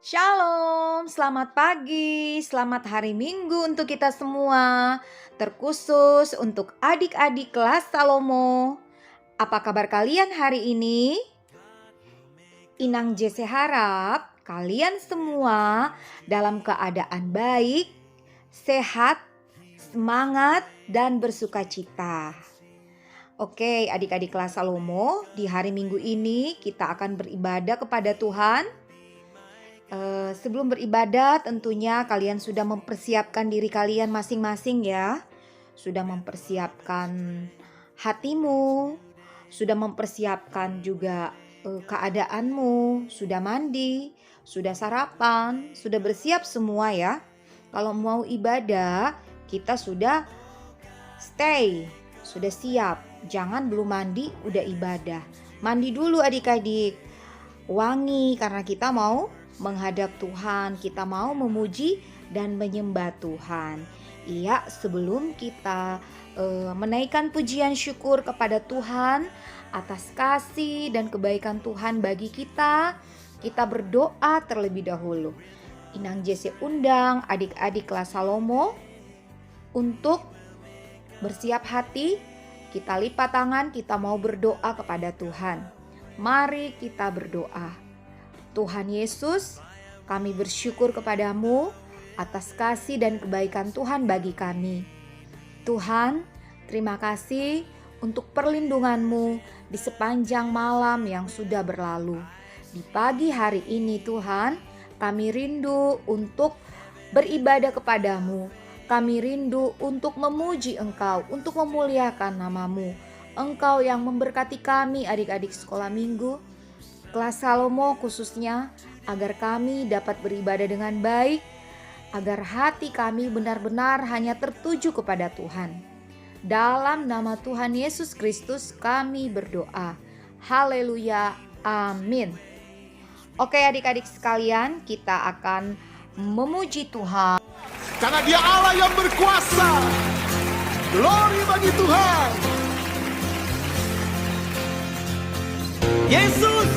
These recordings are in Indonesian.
Shalom, selamat pagi, selamat hari Minggu untuk kita semua. Terkhusus untuk adik-adik kelas Salomo. Apa kabar kalian hari ini? Inang Jesse harap kalian semua dalam keadaan baik, sehat, semangat, dan bersukacita. Oke, adik-adik kelas Salomo, di hari Minggu ini kita akan beribadah kepada Tuhan. Sebelum beribadah tentunya kalian sudah mempersiapkan diri kalian masing-masing ya. Sudah mempersiapkan hatimu, sudah mempersiapkan juga keadaanmu, sudah mandi, sudah sarapan, sudah bersiap semua ya. Kalau mau ibadah kita sudah stay, sudah siap. Jangan belum mandi udah ibadah. Mandi dulu adik-adik. Wangi karena kita mau menghadap Tuhan, kita mau memuji dan menyembah Tuhan. Iya, sebelum kita menaikkan pujian syukur kepada Tuhan atas kasih dan kebaikan Tuhan bagi kita, kita berdoa terlebih dahulu. Inang Jesse undang adik-adik kelas Salomo untuk bersiap hati, kita lipat tangan, kita mau berdoa kepada Tuhan. Mari kita berdoa. Tuhan Yesus, kami bersyukur kepadamu atas kasih dan kebaikan Tuhan bagi kami. Tuhan, terima kasih untuk perlindungan-Mu di sepanjang malam yang sudah berlalu. Di pagi hari ini Tuhan, kami rindu untuk beribadah kepadamu. Kami rindu untuk memuji Engkau, untuk memuliakan nama-Mu. Engkau yang memberkati kami adik-adik sekolah minggu, kelas Salomo khususnya, agar kami dapat beribadah dengan baik, agar hati kami benar-benar hanya tertuju kepada Tuhan. Dalam nama Tuhan Yesus Kristus kami berdoa. Haleluya, amin. Oke adik-adik sekalian, kita akan memuji Tuhan. Karena Dia Allah yang berkuasa. Glory bagi Tuhan. Yesus,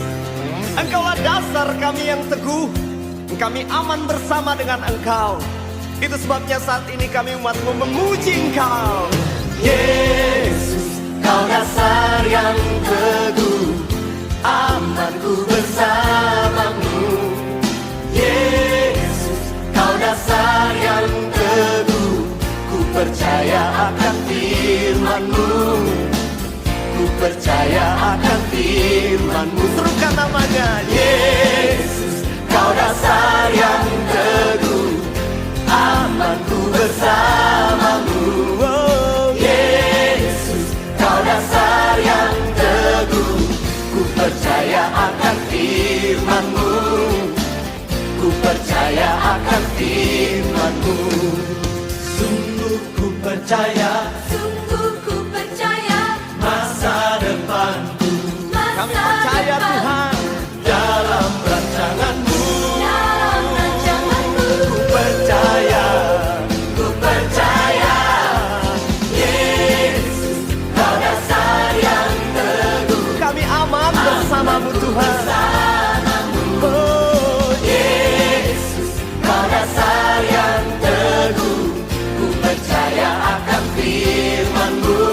Engkaulah dasar kami yang teguh. Kami aman bersama dengan Engkau. Itu sebabnya saat ini kami umat-Mu memuji Engkau. Yesus, Kau dasar yang teguh, amanku bersama-Mu. Yesus, Kau dasar yang teguh, ku percaya akan firman-Mu. Ku percaya akan firman-Mu. Serukan namanya. Yesus, Kau dasar yang teguh, amanku bersama-Mu. Oh, Yesus, Kau dasar yang teguh, ku percaya akan firman-Mu. Ku percaya akan firman-Mu. Sungguh ku percaya, masa depanku. Kami percaya Tuhan dalam rancangan-Mu. Ku percaya, ku percaya. Yesus, Kau dasar yang teguh. Kami aman bersama-Mu Tuhan. Oh, Yesus, Kau dasar yang teguh. Ku percaya akan firman-Mu.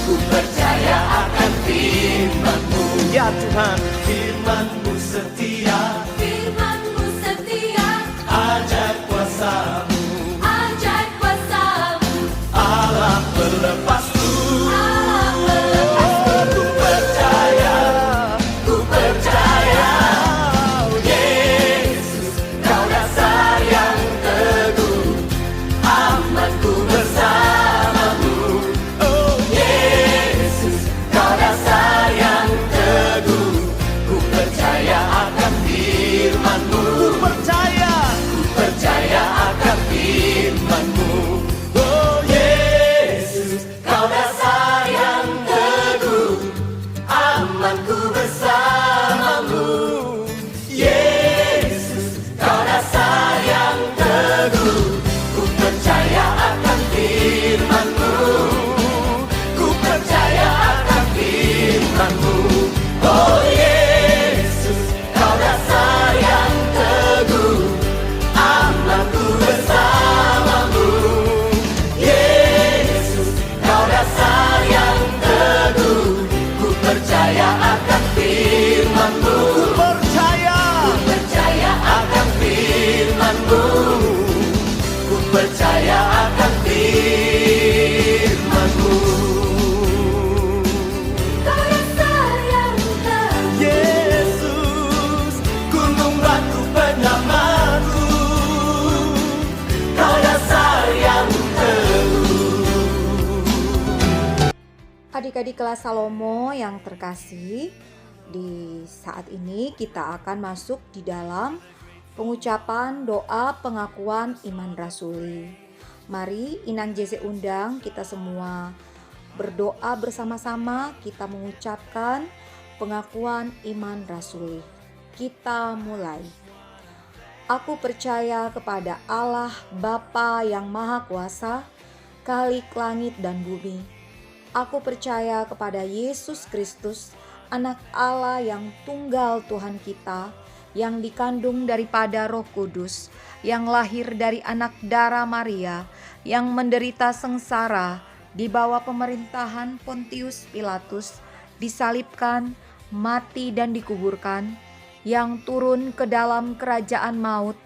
Ku percaya akan firman-Mu. Ya Tuhan, firman-Mu setia, Firman-Mu setia, ajaib kuasa-Mu, ajaib kuasa-Mu, Allah pelepasku. Allah melepasku. Ku percaya, ku percaya. Yesus, Kau dasar yang teguh, amanku bersama-Mu. Oh, Yesus, Kau dasar yang teguh, Adik-adik kelas Salomo yang terkasih, di saat ini kita akan masuk di dalam pengucapan doa pengakuan iman rasuli. Mari Inang Jese undang kita semua berdoa bersama-sama, kita mengucapkan pengakuan iman rasuli. Kita mulai. Aku percaya kepada Allah Bapa yang Maha Kuasa, Khalik langit dan bumi. Aku percaya kepada Yesus Kristus, Anak Allah yang tunggal Tuhan kita, yang dikandung daripada Roh Kudus, yang lahir dari anak darah Maria, yang menderita sengsara di bawah pemerintahan Pontius Pilatus, disalibkan, mati dan dikuburkan, yang turun ke dalam kerajaan maut,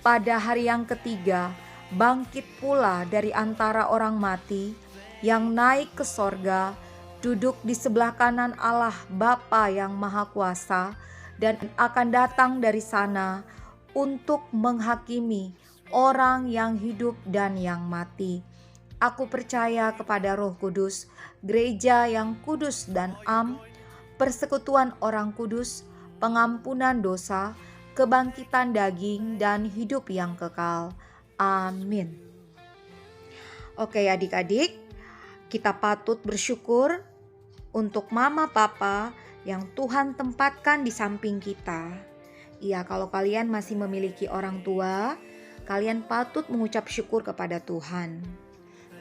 pada hari yang ketiga bangkit pula dari antara orang mati, yang naik ke sorga, duduk di sebelah kanan Allah Bapa yang Maha Kuasa, dan akan datang dari sana untuk menghakimi orang yang hidup dan yang mati. Aku percaya kepada Roh Kudus, gereja yang kudus dan am, persekutuan orang kudus, pengampunan dosa, kebangkitan daging, dan hidup yang kekal. Amin. Oke adik-adik, kita patut bersyukur untuk mama papa yang Tuhan tempatkan di samping kita. Iya, kalau kalian masih memiliki orang tua, kalian patut mengucap syukur kepada Tuhan.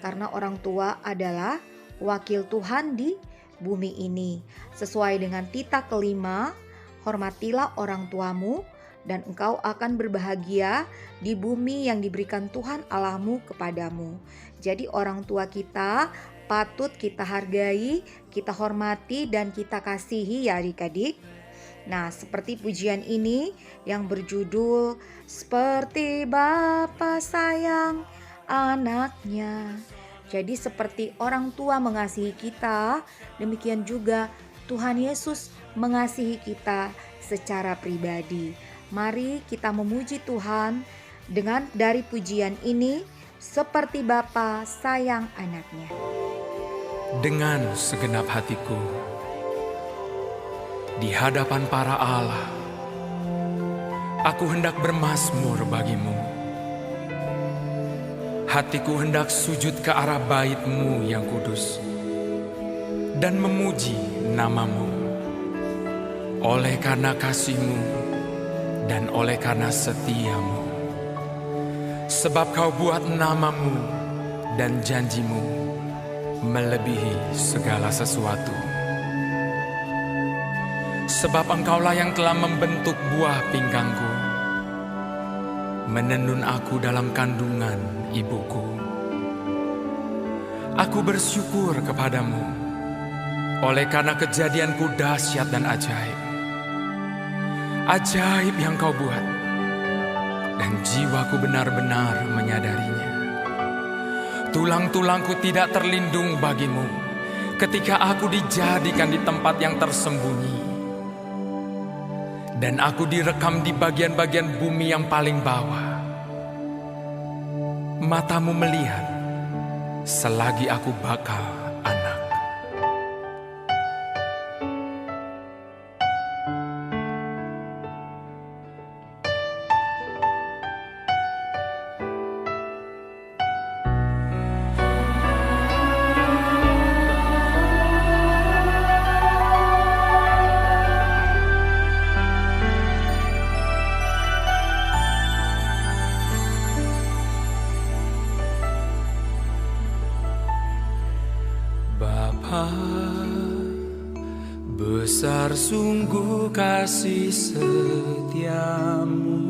Karena orang tua adalah wakil Tuhan di bumi ini. Sesuai dengan titah kelima, hormatilah orang tuamu dan engkau akan berbahagia di bumi yang diberikan Tuhan Allahmu kepadamu. Jadi orang tua kita patut kita hargai, kita hormati, dan kita kasihi ya adik-adik. Nah, seperti pujian ini yang berjudul Seperti Bapa Sayang Anaknya. Jadi seperti orang tua mengasihi kita, demikian juga Tuhan Yesus mengasihi kita secara pribadi. Mari kita memuji Tuhan dengan dari pujian ini, seperti Bapa sayang anaknya. Dengan segenap hatiku, di hadapan para Allah, aku hendak bermazmur bagimu. Hatiku hendak sujud ke arah bait-Mu yang kudus dan memuji nama-Mu. Oleh karena kasih-Mu dan oleh karena setia-Mu. Sebab Kau buat nama-Mu dan janji-Mu melebihi segala sesuatu. Sebab Engkaulah yang telah membentuk buah pinggangku, menenun aku dalam kandungan ibuku. Aku bersyukur kepadamu oleh karena kejadianku dahsyat dan ajaib. Ajaib yang Kau buat, dan jiwaku benar-benar menyadarinya. Tulang-tulangku tidak terlindung bagimu ketika aku dijadikan di tempat yang tersembunyi, dan aku direkam di bagian-bagian bumi yang paling bawah. Matamu melihat selagi aku bakal anak. Besar sungguh kasih setiamu,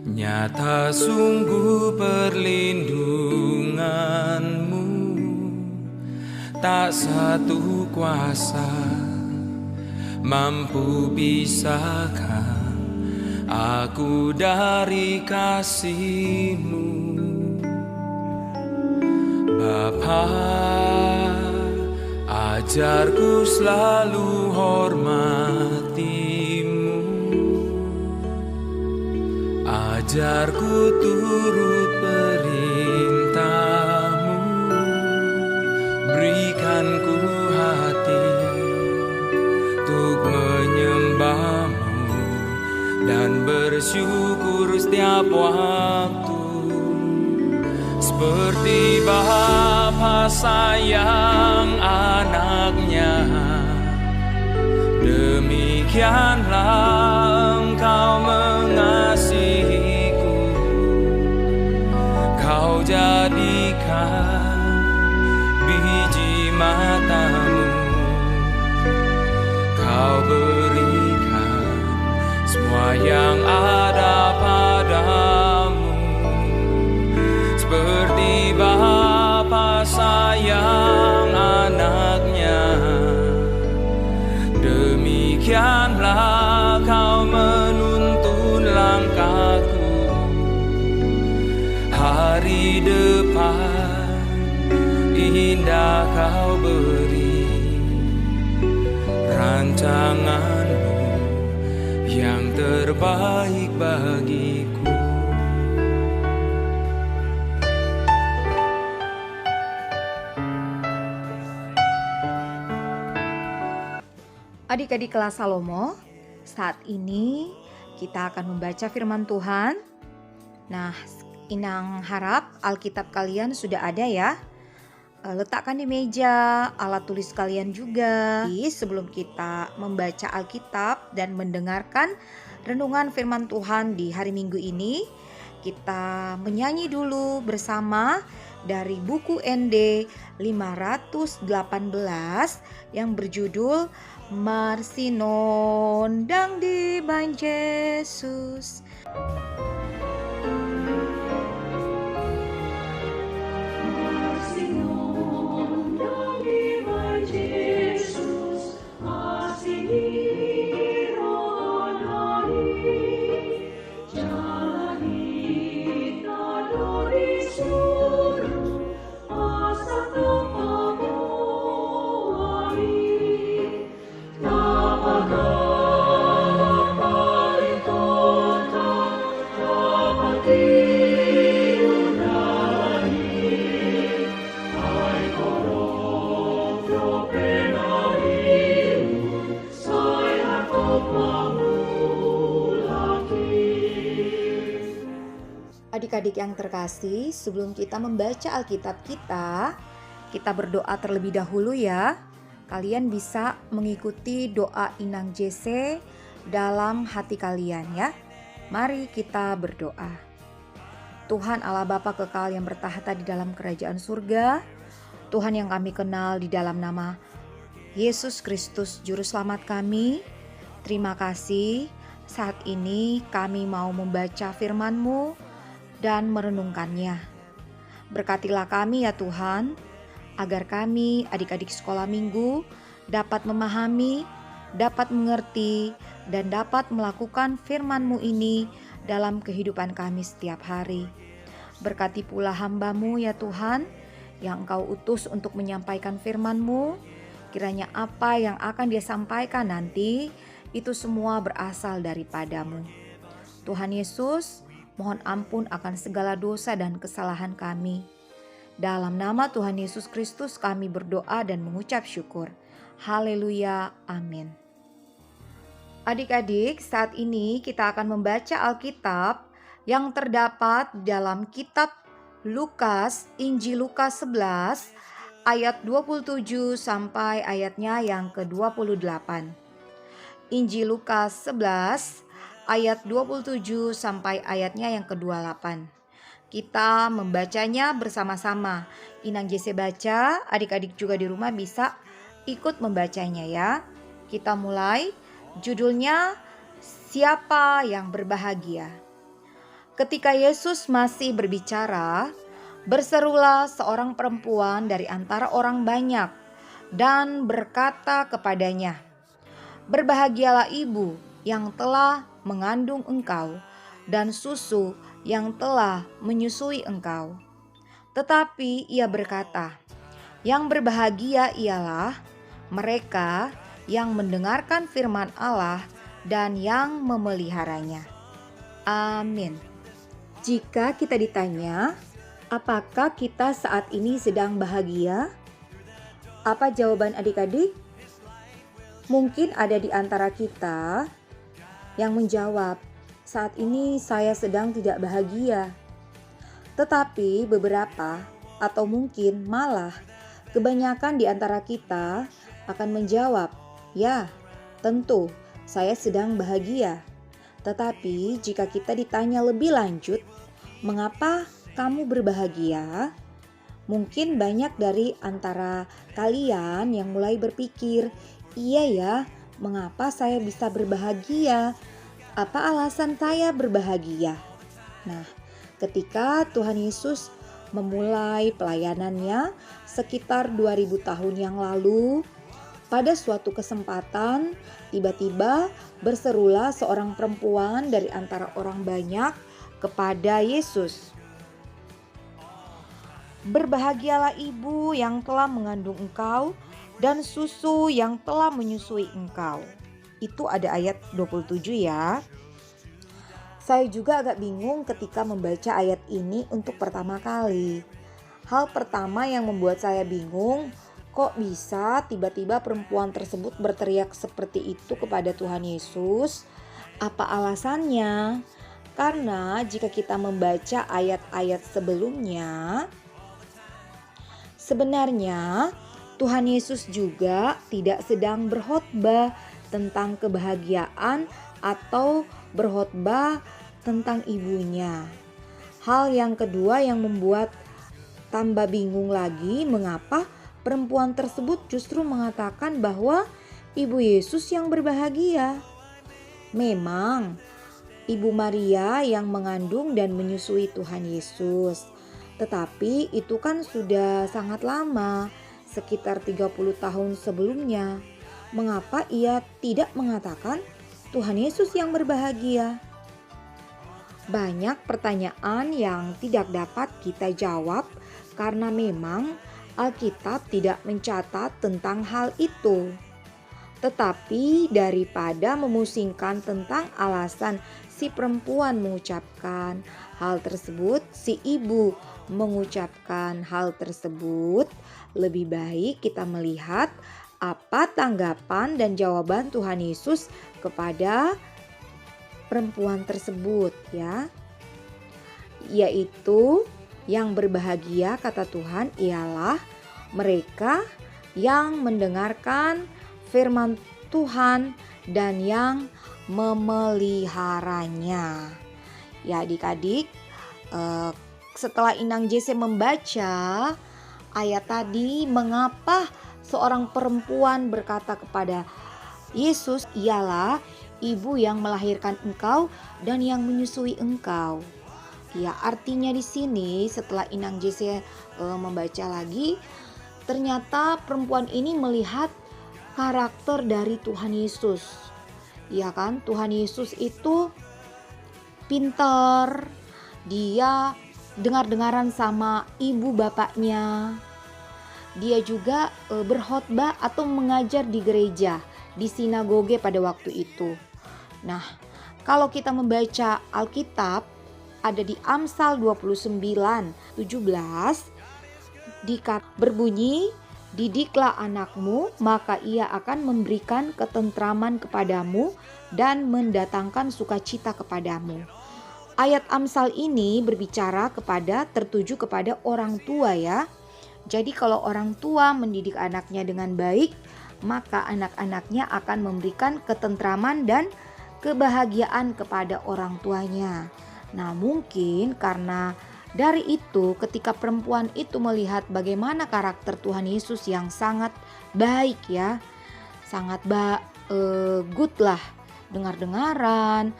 nyata sungguh perlindunganmu. Tak satu kuasa mampu pisahkan aku dari kasih-Mu. Bapa, ajarku selalu hormati-Mu, ajarku turut perintah-Mu, ku hati untuk menyembahmu dan bersyukur setiap waktu. Seperti bapa sayang anaknya, demikianlah Engkau mengasihiku. Kau jadikan biji matamu, Kau berikan semua yang ada padamu. Seperti bapa sayang anaknya, demikianlah Kau menuntun langkahku. Hari depan indah Kau beri, rancanganmu yang terbaik bagiku. Adik-adik kelas Salomo, saat ini kita akan membaca firman Tuhan. Nah, Inang harap Alkitab kalian sudah ada ya. Letakkan di meja, alat tulis kalian juga. Sebelum kita membaca Alkitab dan mendengarkan renungan firman Tuhan di hari Minggu ini, kita menyanyi dulu bersama dari buku ND 518 yang berjudul Marsinondang di Ban Yesus. Adik-adik yang terkasih, sebelum kita membaca Alkitab kita berdoa terlebih dahulu ya. Kalian bisa mengikuti doa Inang Jese dalam hati kalian ya. Mari kita berdoa. Tuhan Allah Bapa kekal yang bertahta di dalam kerajaan surga, Tuhan yang kami kenal di dalam nama Yesus Kristus Juru Selamat kami, terima kasih saat ini kami mau membaca firman-Mu dan merenungkannya. Berkatilah kami ya Tuhan, agar kami adik-adik sekolah minggu dapat memahami, dapat mengerti, dan dapat melakukan firman-Mu ini dalam kehidupan kami setiap hari. Berkati pula hamba-Mu ya Tuhan, yang Engkau utus untuk menyampaikan firman-Mu. Kiranya apa yang akan Dia sampaikan nanti, itu semua berasal daripada-Mu. Tuhan Yesus, mohon ampun akan segala dosa dan kesalahan kami. Dalam nama Tuhan Yesus Kristus kami berdoa dan mengucap syukur. Haleluya, amin. Adik-adik, saat ini kita akan membaca Alkitab yang terdapat dalam kitab Lukas, Injil Lukas 11 ayat 27 sampai ayatnya yang ke-28. Injil Lukas 11 ayat 27 sampai ayatnya yang ke-28. Kita membacanya bersama-sama. Inang Jese baca, adik-adik juga di rumah bisa ikut membacanya ya. Kita mulai. Judulnya Siapa yang Berbahagia. Ketika Yesus masih berbicara, berserulah seorang perempuan dari antara orang banyak dan berkata kepadanya, "Berbahagialah ibu yang telah mengandung engkau dan susu yang telah menyusui engkau." Tetapi ia berkata, "Yang berbahagia ialah mereka yang mendengarkan firman Allah dan yang memeliharanya." Amin. Jika kita ditanya, apakah kita saat ini sedang bahagia? Apa jawaban adik-adik? Mungkin ada di antara kita yang menjawab, saat ini saya sedang tidak bahagia. Tetapi beberapa atau mungkin malah kebanyakan di antara kita akan menjawab, ya, tentu saya sedang bahagia. Tetapi jika kita ditanya lebih lanjut, mengapa kamu berbahagia? Mungkin banyak dari antara kalian yang mulai berpikir, iya ya, mengapa saya bisa berbahagia? Apa alasan saya berbahagia? Nah, ketika Tuhan Yesus memulai pelayanannya sekitar 2000 tahun yang lalu, pada suatu kesempatan tiba-tiba berserulah seorang perempuan dari antara orang banyak kepada Yesus. Berbahagialah ibu yang telah mengandung engkau dan susu yang telah menyusui engkau. Itu ada ayat 27 ya. Saya juga agak bingung ketika membaca ayat ini untuk pertama kali. Hal pertama yang membuat saya bingung, kok bisa tiba-tiba perempuan tersebut berteriak seperti itu kepada Tuhan Yesus? Apa alasannya? Karena jika kita membaca ayat-ayat sebelumnya, sebenarnya Tuhan Yesus juga tidak sedang berkhotbah tentang kebahagiaan atau berkhotbah tentang ibunya. Hal yang kedua yang membuat tambah bingung lagi, mengapa perempuan tersebut justru mengatakan bahwa ibu Yesus yang berbahagia. Memang Ibu Maria yang mengandung dan menyusui Tuhan Yesus. Tetapi itu kan sudah sangat lama, sekitar 30 tahun sebelumnya. Mengapa ia tidak mengatakan Tuhan Yesus yang berbahagia? Banyak pertanyaan yang tidak dapat kita jawab karena memang Alkitab tidak mencatat tentang hal itu. Tetapi daripada memusingkan tentang alasan si perempuan mengucapkan hal tersebut, si ibu mengucapkan hal tersebut, lebih baik kita melihat apa tanggapan dan jawaban Tuhan Yesus kepada perempuan tersebut ya. Yaitu yang berbahagia kata Tuhan ialah mereka yang mendengarkan firman Tuhan dan yang memeliharanya. Ya adik-adik, setelah Inang Jesse membaca ayat tadi, mengapa seorang perempuan berkata kepada Yesus, ialah ibu yang melahirkan engkau dan yang menyusui engkau. Ya, artinya di sini setelah Inang Jesse membaca lagi, ternyata perempuan ini melihat karakter dari Tuhan Yesus. Ya kan, Tuhan Yesus itu pintar, dia dengar-dengaran sama ibu bapaknya. Dia juga berkhotbah atau mengajar di gereja, di sinagoge pada waktu itu. Nah, kalau kita membaca Alkitab, ada di Amsal 29:17 berbunyi, didiklah anakmu, maka ia akan memberikan ketentraman kepadamu dan mendatangkan sukacita kepadamu. Ayat Amsal ini berbicara tertuju kepada orang tua ya. Jadi kalau orang tua mendidik anaknya dengan baik, maka anak-anaknya akan memberikan ketentraman dan kebahagiaan kepada orang tuanya. Nah, mungkin karena dari itu ketika perempuan itu melihat bagaimana karakter Tuhan Yesus yang sangat baik ya, sangat good lah, dengar-dengaran,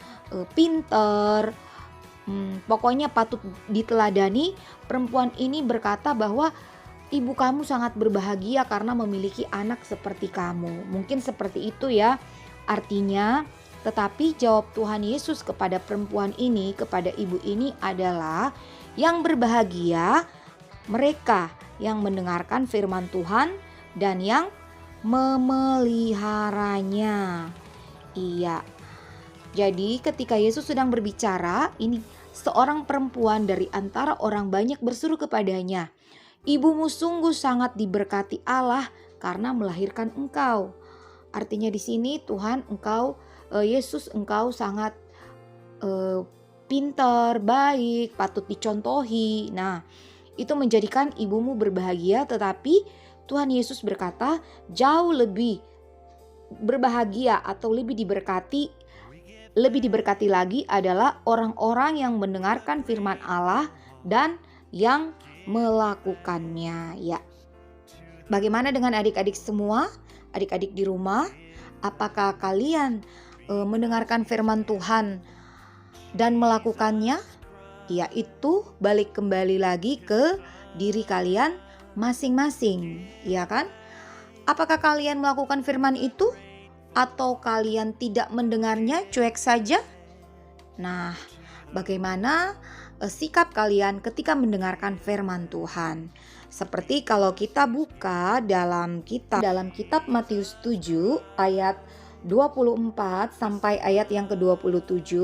pinter, pokoknya patut diteladani. Perempuan ini berkata bahwa ibu kamu sangat berbahagia karena memiliki anak seperti kamu. Mungkin seperti itu ya artinya. Tetapi jawab Tuhan Yesus kepada perempuan ini, kepada ibu ini adalah, yang berbahagia mereka yang mendengarkan firman Tuhan dan yang memeliharanya. Iya. Jadi ketika Yesus sedang berbicara, ini seorang perempuan dari antara orang banyak berseru kepadanya, "Ibumu sungguh sangat diberkati Allah karena melahirkan engkau. Artinya di sini Tuhan Yesus engkau sangat pintar, baik, patut dicontohi. Nah, itu menjadikan ibumu berbahagia, tetapi Tuhan Yesus berkata jauh lebih berbahagia atau lebih diberkati lagi adalah orang-orang yang mendengarkan firman Allah dan yang melakukannya. Ya. Bagaimana dengan adik-adik semua? Adik-adik di rumah, apakah kalian mendengarkan firman Tuhan dan melakukannya? Ya, itu balik kembali lagi ke diri kalian masing-masing, ya kan? Apakah kalian melakukan firman itu atau kalian tidak mendengarnya, cuek saja? Nah, bagaimana sikap kalian ketika mendengarkan firman Tuhan? Seperti kalau kita buka dalam kitab Matius 7 ayat 24 sampai ayat yang ke-27,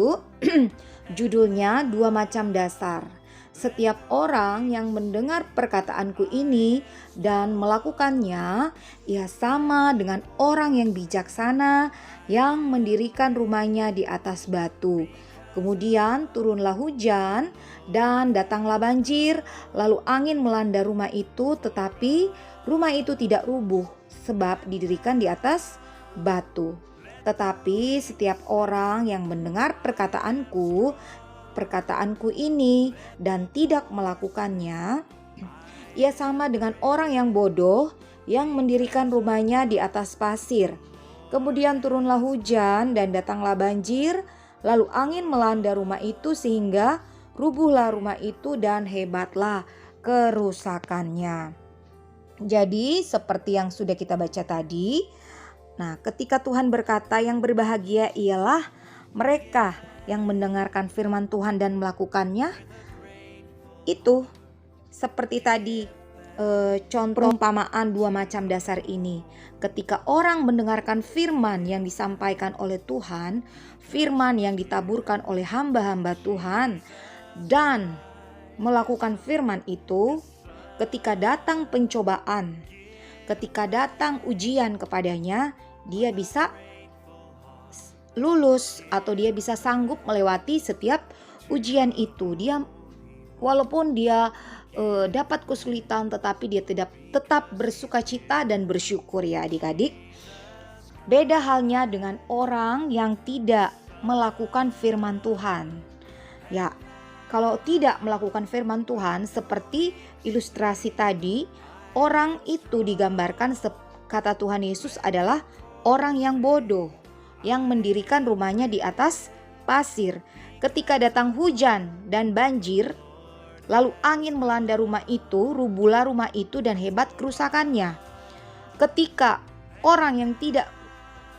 judulnya dua macam dasar. Setiap orang yang mendengar perkataanku ini dan melakukannya, ia sama dengan orang yang bijaksana yang mendirikan rumahnya di atas batu. Kemudian turunlah hujan dan datanglah banjir, lalu angin melanda rumah itu, tetapi rumah itu tidak rubuh sebab didirikan di atas batu. Tetapi setiap orang yang mendengar perkataanku ini dan tidak melakukannya, ia sama dengan orang yang bodoh yang mendirikan rumahnya di atas pasir. Kemudian turunlah hujan dan datanglah banjir, lalu angin melanda rumah itu sehingga rubuhlah rumah itu dan hebatlah kerusakannya. Jadi seperti yang sudah kita baca tadi, nah ketika Tuhan berkata yang berbahagia ialah mereka yang mendengarkan firman Tuhan dan melakukannya, itu seperti tadi contoh perumpamaan dua macam dasar ini. Ketika orang mendengarkan firman yang disampaikan oleh Tuhan, firman yang ditaburkan oleh hamba-hamba Tuhan, dan melakukan firman itu, ketika datang pencobaan, ketika datang ujian kepadanya, dia bisa lulus atau dia bisa sanggup melewati setiap ujian itu. Dia walaupun dia dapat kesulitan, tetapi dia tetap bersukacita dan bersyukur, ya adik-adik. Beda halnya dengan orang yang tidak melakukan firman Tuhan. Ya, kalau tidak melakukan firman Tuhan, seperti ilustrasi tadi, orang itu digambarkan kata Tuhan Yesus adalah orang yang bodoh yang mendirikan rumahnya di atas pasir. Ketika datang hujan dan banjir, lalu angin melanda rumah itu, rubuhlah rumah itu dan hebat kerusakannya. Ketika orang yang tidak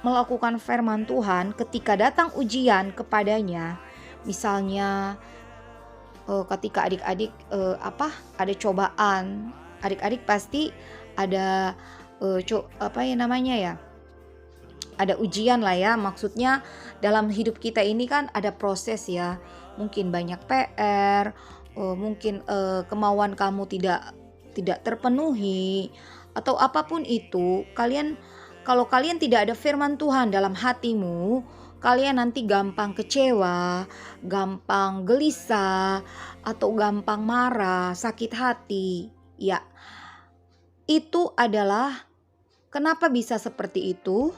melakukan firman Tuhan, ketika datang ujian kepadanya, misalnya ketika adik-adik ada cobaan, adik-adik pasti ada ada ujian lah ya. Maksudnya dalam hidup kita ini kan ada proses ya. Mungkin banyak PR, mungkin kemauan kamu tidak terpenuhi atau apapun itu. Kalau kalian tidak ada firman Tuhan dalam hatimu, kalian nanti gampang kecewa, gampang gelisah, atau gampang marah, sakit hati. Ya, itu adalah kenapa bisa seperti itu?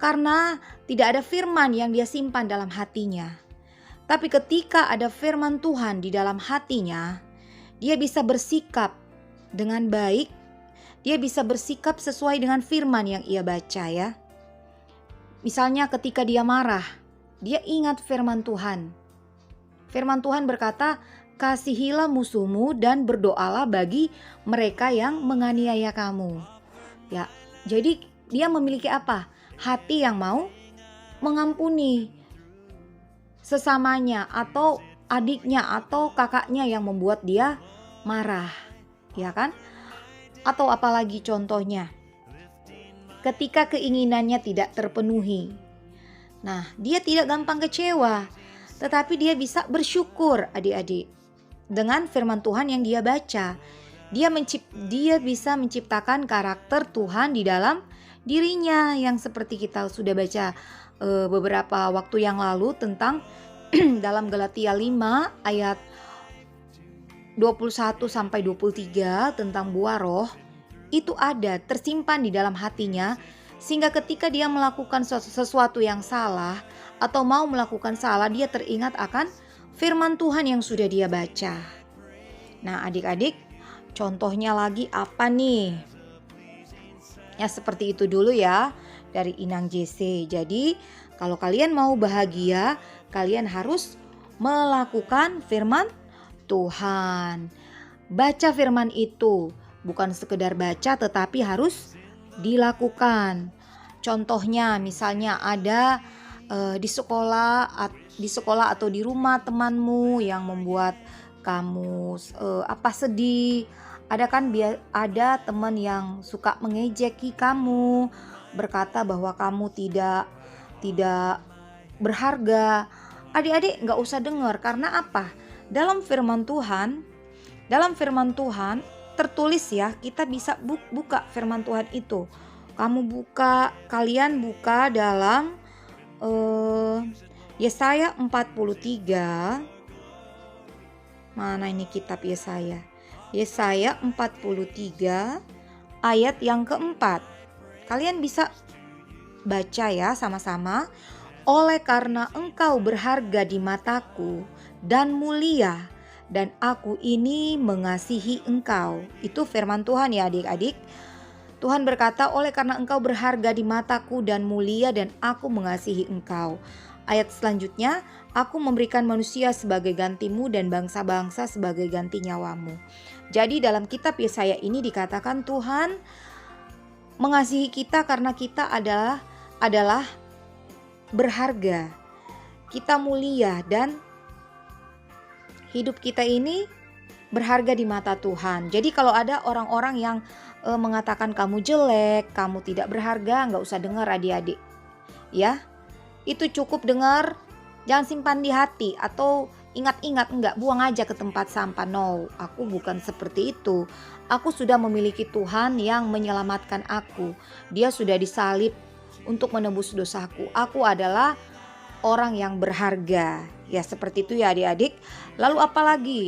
Karena tidak ada firman yang dia simpan dalam hatinya. Tapi ketika ada firman Tuhan di dalam hatinya, dia bisa bersikap dengan baik. Dia bisa bersikap sesuai dengan firman yang ia baca ya. Misalnya ketika dia marah, dia ingat firman Tuhan. Firman Tuhan berkata, kasihilah musuhmu dan berdoalah bagi mereka yang menganiaya kamu. Ya, jadi dia memiliki apa? Hati yang mau mengampuni sesamanya atau adiknya atau kakaknya yang membuat dia marah, ya kan? Atau apalagi contohnya, ketika keinginannya tidak terpenuhi. Nah, dia tidak gampang kecewa, tetapi dia bisa bersyukur adik-adik dengan firman Tuhan yang dia baca. Dia bisa menciptakan karakter Tuhan di dalam dirinya, yang seperti kita sudah baca beberapa waktu yang lalu tentang dalam Galatia 5 ayat 21 sampai 23 tentang buah roh. Itu ada tersimpan di dalam hatinya, sehingga ketika dia melakukan sesuatu yang salah atau mau melakukan salah, dia teringat akan firman Tuhan yang sudah dia baca. Nah, adik-adik, contohnya lagi apa nih? Ya, seperti itu dulu ya dari Inang JC. Jadi kalau kalian mau bahagia, kalian harus melakukan firman Tuhan. Baca firman itu bukan sekedar baca, tetapi harus dilakukan. Contohnya misalnya ada di sekolah atau di rumah temanmu yang membuat kamu sedih. Ada kan ada teman yang suka mengejeki kamu, berkata bahwa kamu tidak berharga. Adik-adik nggak usah dengar, karena apa? Dalam firman Tuhan tertulis ya, kita bisa buka firman Tuhan itu. Kalian buka dalam Yesaya 43. Mana ini kitab Yesaya? Yesaya 43 ayat yang keempat. Kalian bisa baca ya sama-sama. Oleh karena engkau berharga di mataku dan mulia, dan aku ini mengasihi engkau. Itu firman Tuhan ya adik-adik. Tuhan berkata, oleh karena engkau berharga di mataku dan mulia, dan aku mengasihi engkau. Ayat selanjutnya, aku memberikan manusia sebagai gantimu dan bangsa-bangsa sebagai ganti nyawamu. Jadi dalam kitab Yesaya ini dikatakan Tuhan mengasihi kita karena kita adalah berharga. Kita mulia dan hidup kita ini berharga di mata Tuhan. Jadi kalau ada orang-orang yang mengatakan kamu jelek, kamu tidak berharga, nggak usah dengar adik-adik. Ya, itu cukup dengar, jangan simpan di hati atau ingat-ingat, enggak, buang aja ke tempat sampah. No, aku bukan seperti itu. Aku sudah memiliki Tuhan yang menyelamatkan aku. Dia sudah disalib untuk menebus dosaku. Aku adalah orang yang berharga. Ya, seperti itu ya adik-adik. Lalu apalagi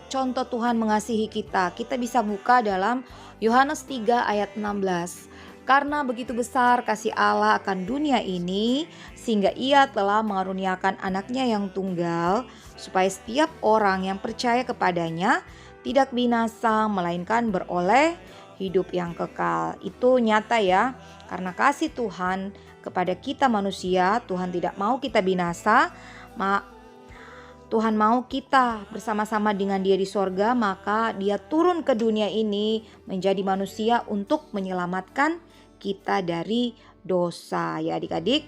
contoh Tuhan mengasihi kita? Kita bisa buka dalam Yohanes 3 ayat 16. Karena begitu besar kasih Allah akan dunia ini, sehingga ia telah mengaruniakan anaknya yang tunggal, supaya setiap orang yang percaya kepadanya tidak binasa, melainkan beroleh hidup yang kekal. Itu nyata ya, karena kasih Tuhan kepada kita manusia, Tuhan tidak mau kita binasa, Tuhan mau kita bersama-sama dengan Dia di sorga, maka Dia turun ke dunia ini menjadi manusia untuk menyelamatkan kita dari dosa ya adik-adik.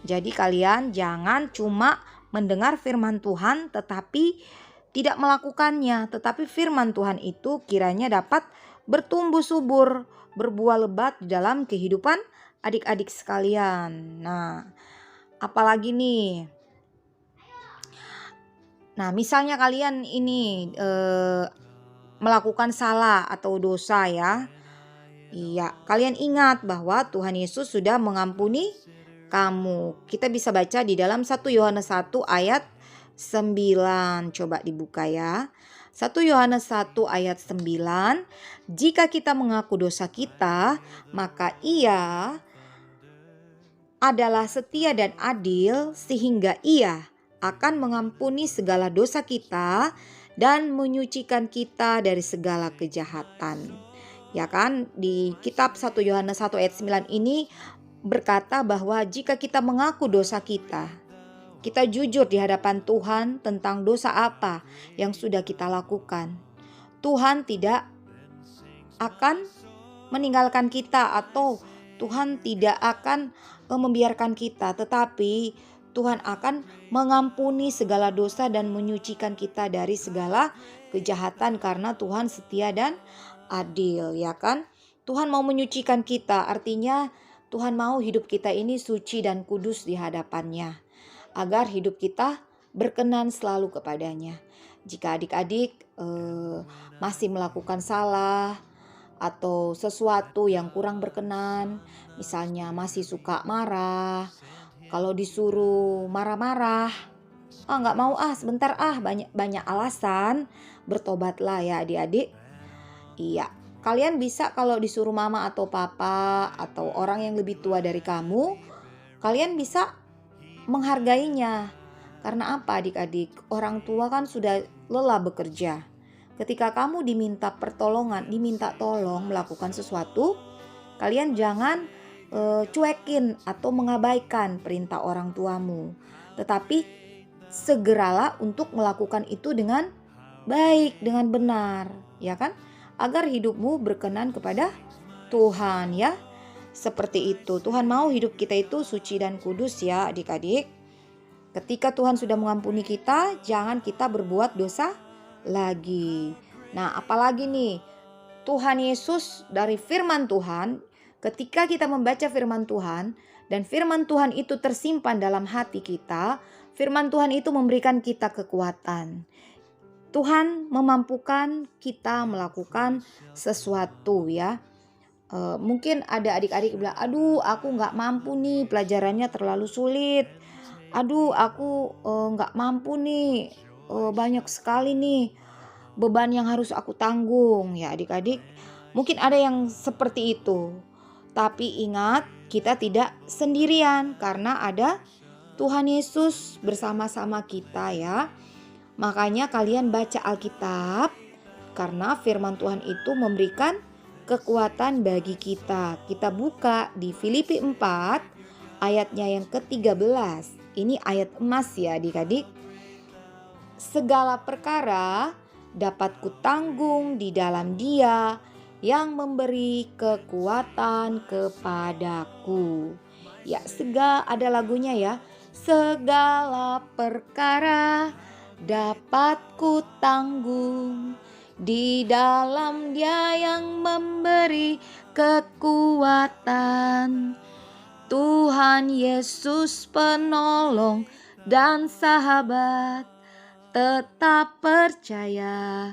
Jadi kalian jangan cuma mendengar firman Tuhan tetapi tidak melakukannya. Tetapi firman Tuhan itu kiranya dapat bertumbuh subur, berbuah lebat di dalam kehidupan adik-adik sekalian. Nah, apalagi nih? Nah, misalnya kalian ini melakukan salah atau dosa ya. Iya, kalian ingat bahwa Tuhan Yesus sudah mengampuni kamu. Kita bisa baca di dalam 1 Yohanes 1 ayat 9. Coba dibuka ya. 1 Yohanes 1 ayat 9. Jika kita mengaku dosa kita, maka Ia adalah setia dan adil sehingga Ia akan mengampuni segala dosa kita dan menyucikan kita dari segala kejahatan. Ya kan, di kitab 1 Yohanes 1 ayat 9 ini berkata bahwa jika kita mengaku dosa kita jujur di hadapan Tuhan tentang dosa apa yang sudah kita lakukan, Tuhan tidak akan meninggalkan kita atau Tuhan tidak akan membiarkan kita, tetapi Tuhan akan mengampuni segala dosa dan menyucikan kita dari segala kejahatan karena Tuhan setia dan adil, ya kan? Tuhan mau menyucikan kita, artinya Tuhan mau hidup kita ini suci dan kudus di hadapannya, agar hidup kita berkenan selalu kepadanya. Jika adik-adik masih melakukan salah atau sesuatu yang kurang berkenan, misalnya masih suka marah, kalau disuruh marah-marah, nggak mau sebentar banyak alasan, bertobatlah ya adik-adik. Iya, kalian bisa kalau disuruh mama atau papa atau orang yang lebih tua dari kamu, kalian bisa menghargainya. Karena apa adik-adik? Orang tua kan sudah lelah bekerja. Ketika kamu diminta tolong melakukan sesuatu, kalian jangan cuekin atau mengabaikan perintah orang tuamu. Tetapi segeralah untuk melakukan itu dengan baik, dengan benar, ya kan? Agar hidupmu berkenan kepada Tuhan ya. Seperti itu. Tuhan mau hidup kita itu suci dan kudus ya adik-adik. Ketika Tuhan sudah mengampuni kita, jangan kita berbuat dosa lagi. Nah, apalagi nih, Tuhan Yesus dari firman Tuhan, ketika kita membaca firman Tuhan dan firman Tuhan itu tersimpan dalam hati kita, firman Tuhan itu memberikan kita kekuatan. Tuhan memampukan kita melakukan sesuatu ya. Mungkin ada adik-adik bilang, aduh aku gak mampu nih, pelajarannya terlalu sulit. Aduh aku gak mampu nih, banyak sekali nih beban yang harus aku tanggung ya adik-adik. Mungkin ada yang seperti itu. Tapi ingat, kita tidak sendirian karena ada Tuhan Yesus bersama-sama kita ya. Makanya kalian baca Alkitab karena firman Tuhan itu memberikan kekuatan bagi kita. Kita buka di Filipi 4 ayatnya yang ke-13. Ini ayat emas ya adik-adik. Segala perkara dapat kutanggung di dalam Dia yang memberi kekuatan kepadaku. Ya, ada lagunya ya. Segala perkara dapat kutanggung di dalam Dia yang memberi kekuatan. Tuhan Yesus penolong dan sahabat, tetap percaya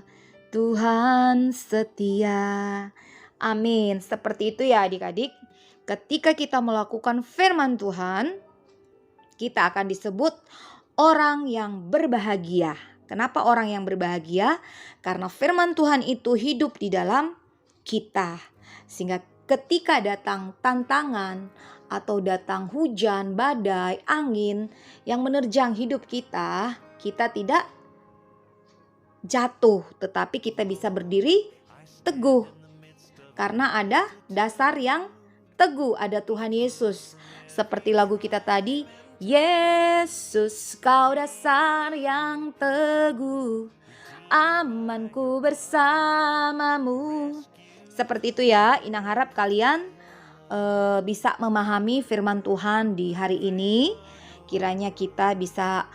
Tuhan setia. Amin. Seperti itu ya adik-adik. Ketika kita melakukan firman Tuhan, kita akan disebut orang yang berbahagia. Kenapa orang yang berbahagia? Karena firman Tuhan itu hidup di dalam kita. Sehingga ketika datang tantangan atau datang hujan, badai, angin yang menerjang hidup kita, kita tidak jatuh, tetapi kita bisa berdiri teguh. Karena ada dasar yang teguh, ada Tuhan Yesus. Seperti lagu kita tadi, Yesus kau dasar yang teguh, amanku bersamamu. Seperti itu ya, Inang harap kalian bisa memahami firman Tuhan di hari ini. Kiranya kita bisa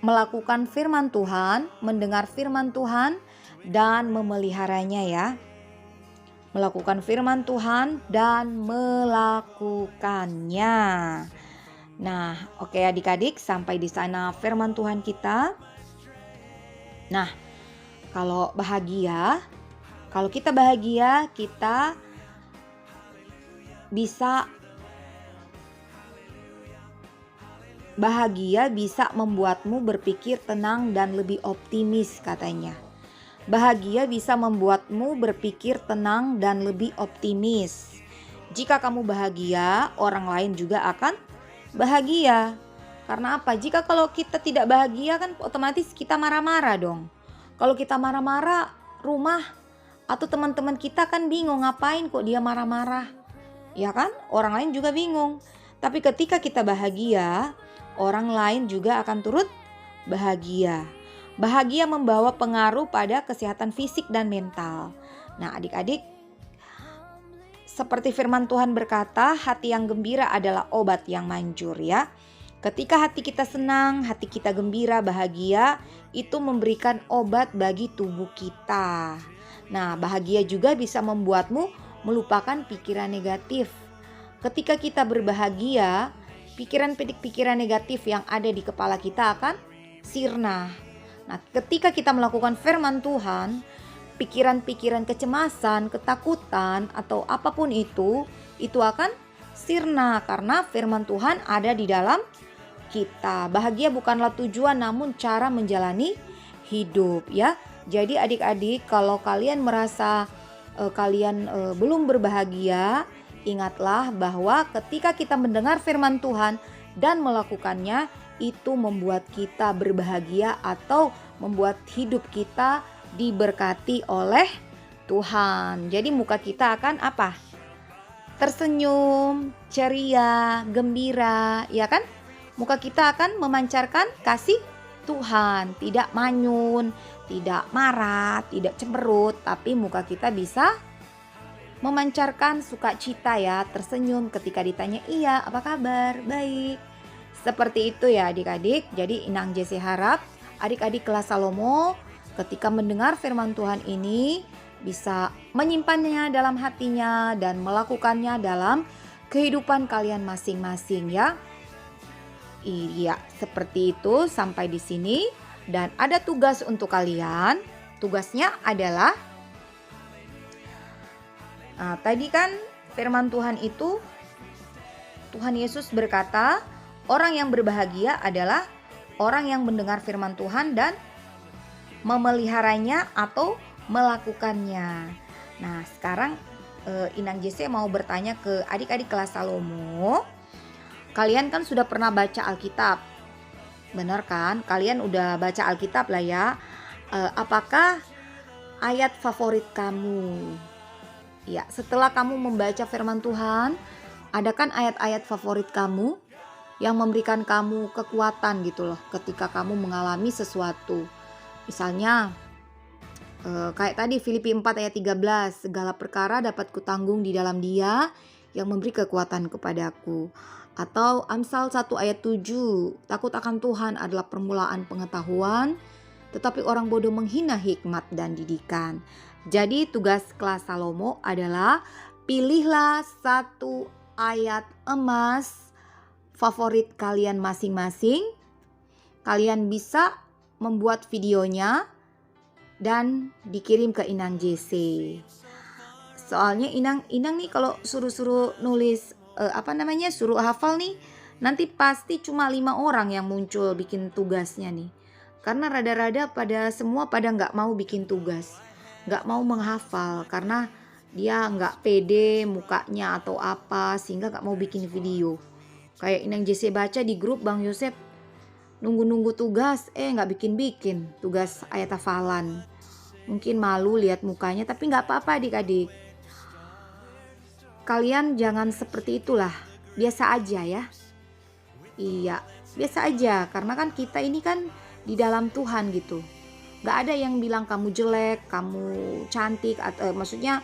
melakukan firman Tuhan, mendengar firman Tuhan dan memeliharanya ya. Melakukan firman Tuhan dan melakukannya. Nah, oke adik-adik, sampai di sana firman Tuhan kita. Nah, kalau kita bahagia, kita bisa membuatmu berpikir tenang dan lebih optimis katanya. Bahagia bisa membuatmu berpikir tenang dan lebih optimis. Jika kamu bahagia, orang lain juga akan bahagia. Karena apa? Kalau kita tidak bahagia kan otomatis kita marah-marah dong. Kalau kita marah-marah, rumah atau teman-teman kita kan bingung, ngapain kok dia marah-marah. Ya kan? Orang lain juga bingung. Tapi ketika kita bahagia, orang lain juga akan turut bahagia. Bahagia membawa pengaruh pada kesehatan fisik dan mental. Nah adik-adik, seperti firman Tuhan berkata, hati yang gembira adalah obat yang manjur ya. Ketika hati kita senang, hati kita gembira, bahagia, itu memberikan obat bagi tubuh kita. Nah bahagia juga bisa membuatmu melupakan pikiran negatif. Ketika kita berbahagia, pikiran negatif yang ada di kepala kita akan sirna. Nah, ketika kita melakukan firman Tuhan, pikiran-pikiran kecemasan, ketakutan, atau apapun itu akan sirna karena firman Tuhan ada di dalam kita. Bahagia bukanlah tujuan namun cara menjalani hidup ya. Jadi adik-adik, kalau kalian merasa kalian belum berbahagia, ingatlah bahwa ketika kita mendengar firman Tuhan dan melakukannya, itu membuat kita berbahagia atau membuat hidup kita diberkati oleh Tuhan. Jadi muka kita akan apa? Tersenyum, ceria, gembira, ya kan? Muka kita akan memancarkan kasih Tuhan, tidak manyun, tidak marah, tidak cemberut, tapi muka kita bisa memancarkan sukacita ya, tersenyum ketika ditanya, "Iya, apa kabar?" "Baik." Seperti itu ya adik-adik. Jadi Inang Jesse harap adik-adik kelas Salomo ketika mendengar firman Tuhan ini bisa menyimpannya dalam hatinya dan melakukannya dalam kehidupan kalian masing-masing ya. Iya, seperti itu sampai di sini. Dan ada tugas untuk kalian. Tugasnya adalah tadi kan firman Tuhan itu, Tuhan Yesus berkata, orang yang berbahagia adalah orang yang mendengar firman Tuhan dan memeliharanya atau melakukannya. Nah, sekarang Inang Jesse mau bertanya ke adik-adik kelas Salomo. Kalian kan sudah pernah baca Alkitab, benar kan? Kalian udah baca Alkitab lah ya. Apakah ayat favorit kamu? Ya, setelah kamu membaca firman Tuhan, ada kan ayat-ayat favorit kamu yang memberikan kamu kekuatan gitu loh ketika kamu mengalami sesuatu. Misalnya kayak tadi Filipi 4 ayat 13, segala perkara dapat kutanggung di dalam Dia yang memberi kekuatan kepadaku. Atau Amsal 1 ayat 7, takut akan Tuhan adalah permulaan pengetahuan, tetapi orang bodoh menghina hikmat dan didikan. Jadi tugas kelas Salomo adalah pilihlah satu ayat emas favorit kalian masing-masing. Kalian bisa membuat videonya dan dikirim ke Inang Jesse. Soalnya Inang nih kalau suruh nulis suruh hafal nih, nanti pasti cuma 5 orang yang muncul bikin tugasnya nih. Karena rada-rada semua pada nggak mau bikin tugas, nggak mau menghafal karena dia nggak pede mukanya atau apa sehingga nggak mau bikin video. Kayak Inang Jesse baca di grup Bang Yosep, nunggu tugas, nggak bikin tugas ayat hafalan. Mungkin malu lihat mukanya, tapi nggak apa-apa adik-adik. Kalian jangan seperti itulah, biasa aja ya. Iya, biasa aja, karena kan kita ini kan di dalam Tuhan gitu. Gak ada yang bilang kamu jelek, kamu cantik, atau maksudnya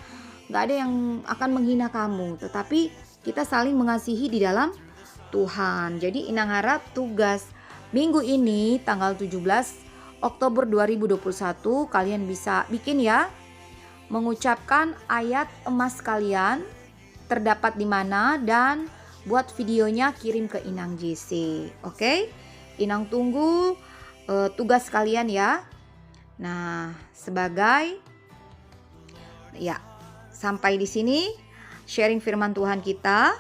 gak ada yang akan menghina kamu. Tetapi kita saling mengasihi di dalam Tuhan. Jadi Inang harap tugas minggu ini tanggal 17 Oktober 2021 kalian bisa bikin ya. Mengucapkan ayat emas kalian terdapat di mana dan buat videonya kirim ke Inang Jesse. Oke? Inang tunggu tugas kalian ya. Nah, sampai di sini sharing firman Tuhan kita.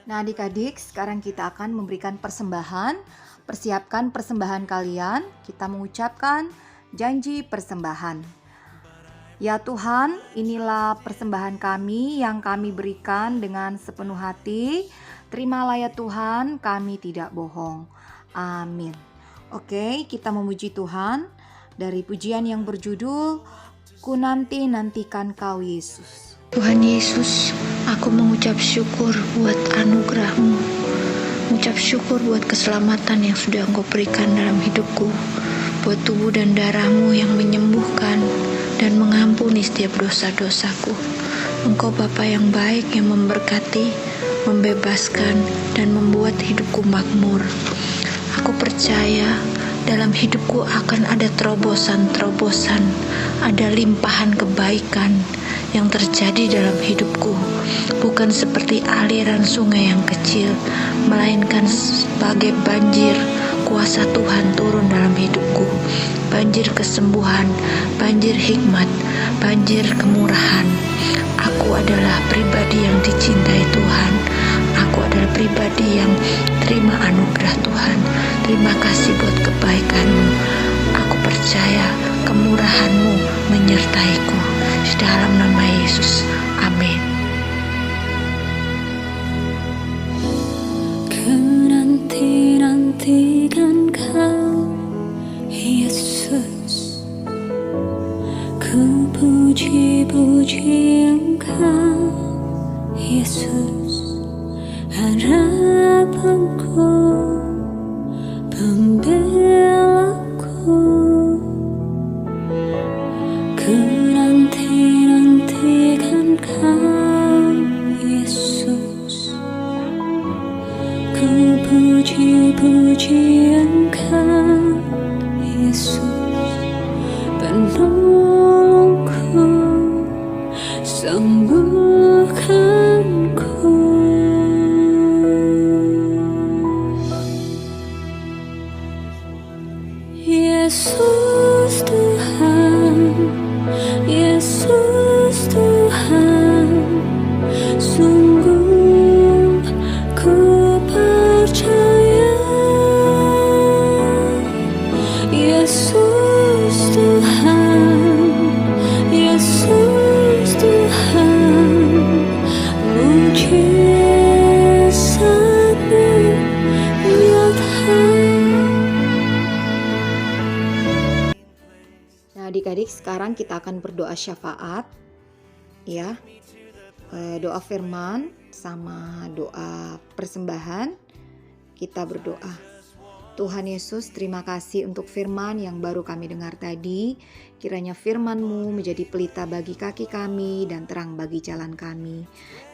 Nah, adik-adik, sekarang kita akan memberikan persembahan. Persiapkan persembahan kalian. Kita mengucapkan janji persembahan. Ya Tuhan, inilah persembahan kami yang kami berikan dengan sepenuh hati. Terimalah ya Tuhan, kami tidak bohong. Amin. Oke, kita memuji Tuhan dari pujian yang berjudul Ku nantikan Kau Yesus. Tuhan Yesus, aku mengucap syukur buat anugerah-Mu. Mengucap syukur buat keselamatan yang sudah Engkau berikan dalam hidupku. Buat tubuh dan darah-Mu yang menyembuhkan dan mengampuni setiap dosa-dosaku. Engkau Bapa yang baik yang memberkati, membebaskan, dan membuat hidupku makmur. Aku percaya dalam hidupku akan ada terobosan-terobosan, ada limpahan kebaikan yang terjadi dalam hidupku. Bukan seperti aliran sungai yang kecil, melainkan sebagai banjir kuasa Tuhan turun dalam hidupku. Banjir kesembuhan, banjir hikmat, banjir kemurahan. Aku adalah pribadi yang dicintai Tuhan. Aku adalah pribadi yang terima anugerah Tuhan. Terima kasih buat kebaikan-Mu. Aku percaya kemurahan-Mu menyertaiku. Di dalam nama Yesus. Amin. Nanti-nantikan Kau, Yesus. Ku puji-puji Engkau, Yesus. Harapanku, pembelaku. Ku nanti-nantikan Kau, Yesus. Ku puji-puji Engkau, Yesus. Penolongku, sembuhkanku. Yesus Tuhan, Yesus Tuhan, sungguh ku percaya. Yesus Tuhan, Yesus Tuhan, mujizat-Mu nyata. Nah, adik-adik, sekarang kita akan berdoa syafaat, ya. Doa firman sama doa persembahan. Kita berdoa. Tuhan Yesus, terima kasih untuk firman yang baru kami dengar tadi. Kiranya firman-Mu menjadi pelita bagi kaki kami dan terang bagi jalan kami.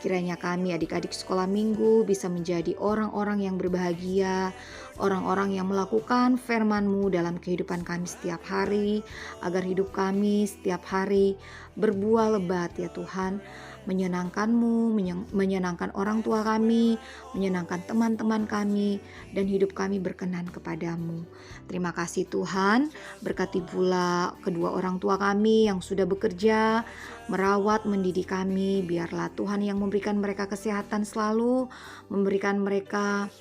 Kiranya kami adik-adik sekolah minggu bisa menjadi orang-orang yang berbahagia, orang-orang yang melakukan firman-Mu dalam kehidupan kami setiap hari, agar hidup kami setiap hari berbuah lebat ya Tuhan, menyenangkan-Mu, menyenangkan orang tua kami, menyenangkan teman-teman kami, dan hidup kami berkenan kepadamu. Terima kasih Tuhan, berkati pula kedua orang tua kami yang sudah bekerja, merawat, mendidik kami. Biarlah Tuhan yang memberikan mereka kesehatan selalu, memberikan mereka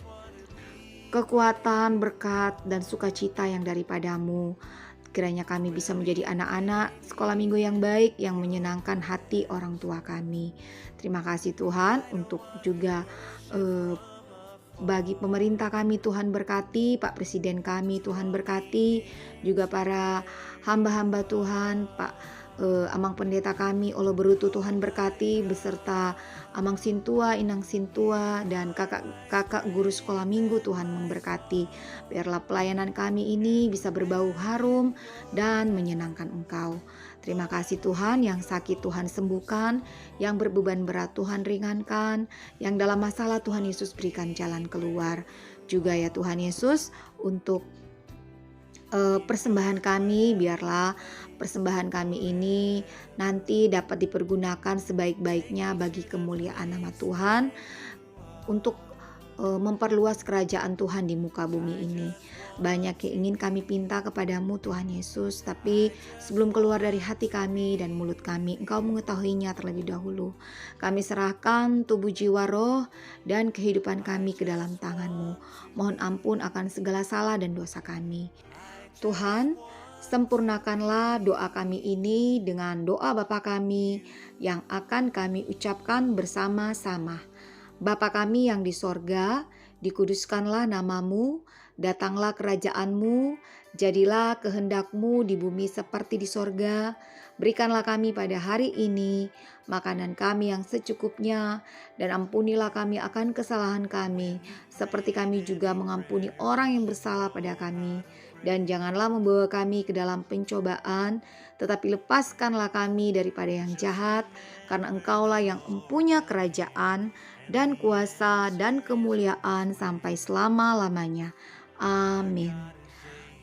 kekuatan, berkat, dan sukacita yang daripadamu. Kiranya kami bisa menjadi anak-anak sekolah minggu yang baik, yang menyenangkan hati orang tua kami. Terima kasih Tuhan untuk juga bagi pemerintah kami, Tuhan berkati, Pak Presiden kami, Tuhan berkati, juga para hamba-hamba Tuhan, Pak Amang Pendeta kami, Olo Berutu, Tuhan berkati, beserta Amang Sintua, Inang Sintua, dan kakak-kakak guru sekolah minggu, Tuhan memberkati. Biarlah pelayanan kami ini bisa berbau harum dan menyenangkan Engkau. Terima kasih Tuhan, yang sakit Tuhan sembuhkan, yang berbeban berat Tuhan ringankan, yang dalam masalah Tuhan Yesus berikan jalan keluar. Juga ya Tuhan Yesus, untuk persembahan kami, biarlah persembahan kami ini nanti dapat dipergunakan sebaik-baiknya bagi kemuliaan nama Tuhan, untuk memperluas kerajaan Tuhan di muka bumi ini. Banyak yang ingin kami pinta kepadamu Tuhan Yesus, tapi sebelum keluar dari hati kami dan mulut kami, Engkau mengetahuinya terlebih dahulu. Kami serahkan tubuh, jiwa, roh, dan kehidupan kami ke dalam tangan-Mu. Mohon ampun akan segala salah dan dosa kami. Tuhan, sempurnakanlah doa kami ini dengan doa Bapa kami yang akan kami ucapkan bersama-sama. Bapa kami yang di sorga, dikuduskanlah nama-Mu, datanglah kerajaan-Mu, jadilah kehendak-Mu di bumi seperti di sorga. Berikanlah kami pada hari ini makanan kami yang secukupnya, dan ampunilah kami akan kesalahan kami, seperti kami juga mengampuni orang yang bersalah pada kami. Dan janganlah membawa kami ke dalam pencobaan, tetapi lepaskanlah kami daripada yang jahat, karena Engkaulah yang mempunyai kerajaan dan kuasa dan kemuliaan sampai selama-lamanya. Amin.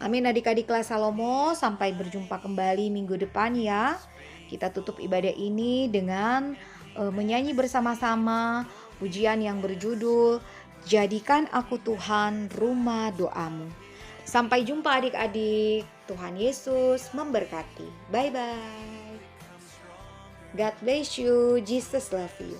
Amin adik-adik kelas Salomo, sampai berjumpa kembali minggu depan ya. Kita tutup ibadah ini dengan menyanyi bersama-sama pujian yang berjudul Jadikan Aku Tuhan Rumah Doamu. Sampai jumpa adik-adik. Tuhan Yesus memberkati. Bye-bye. God bless you. Jesus love you.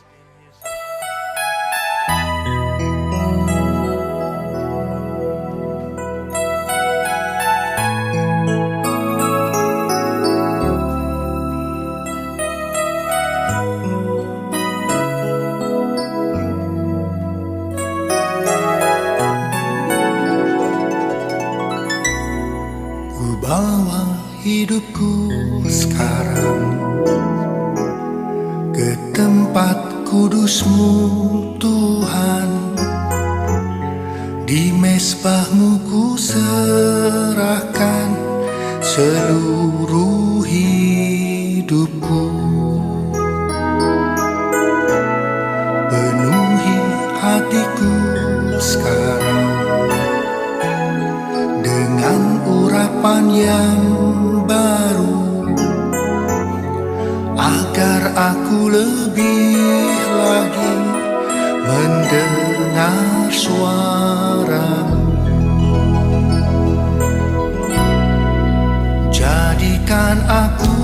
Ku bawa hidupku sekarang ke tempat kudus-Mu Tuhan. Di mezbah-Mu ku serahkan seluruh hidupku. Penuhi hatiku sekarang dengan urapan yang baru, agar aku lebih lagi mendengar suara-Mu. Jadikan aku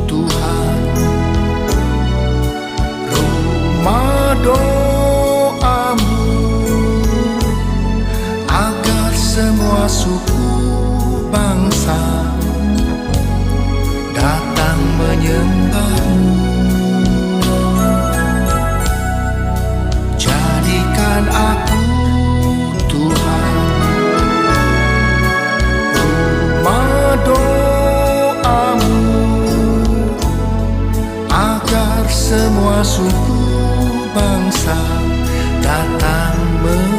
Tuhan rumah doa-Mu, agar semua suku bangsa datang menyembah-Mu. Jadikan aku Tuhan rumah doa-Mu, agar semua suku bangsa datang menyembah-Mu.